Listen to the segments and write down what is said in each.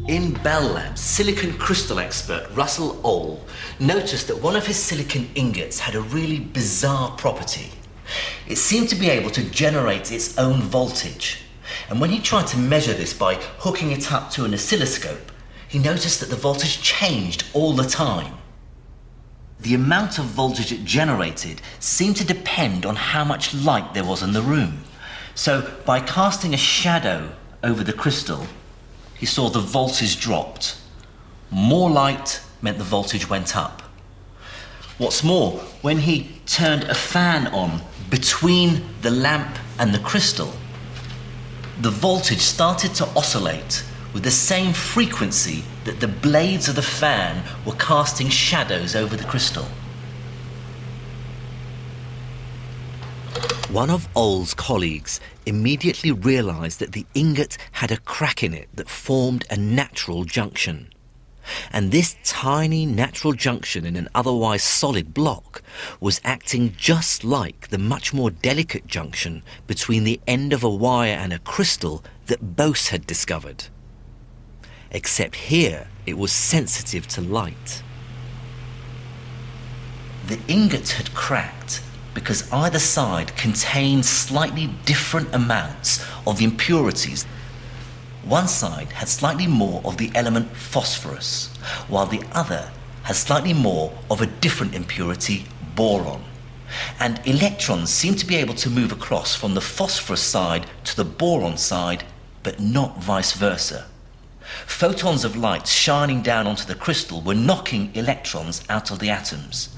In Bell Labs, silicon crystal expert Russell Ohl noticed that one of his silicon ingots had a really bizarre property. It seemed to be able to generate its own voltage. And when he tried to measure this by hooking it up to an oscilloscope, he noticed that the voltage changed all the time. The amount of voltage it generated seemed to depend on how much light there was in the room. So by casting a shadow over the crystal, he saw the voltage dropped. More light meant the voltage went up. What's more, when he turned a fan on between the lamp and the crystal, the voltage started to oscillate with the same frequency that the blades of the fan were casting shadows over the crystal. One of Ohl's colleagues immediately realized that the ingot had a crack in it that formed a natural junction. And this tiny natural junction in an otherwise solid block was acting just like the much more delicate junction between the end of a wire and a crystal that Bose had discovered. Except here it was sensitive to light. The ingot had cracked because either side contained slightly different amounts of the impurities. One side had slightly more of the element phosphorus, while the other had slightly more of a different impurity, boron. And electrons seemed to be able to move across from the phosphorus side to the boron side, but not vice versa. Photons of light shining down onto the crystal were knocking electrons out of the atoms.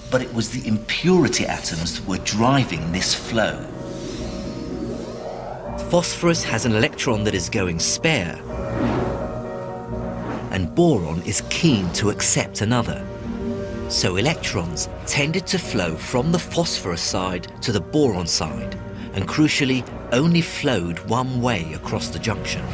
But it was the impurity atoms that were driving this flow. Phosphorus has an electron that is going spare, and boron is keen to accept another. So electrons tended to flow from the phosphorus side to the boron side, and crucially only flowed one way across the junction.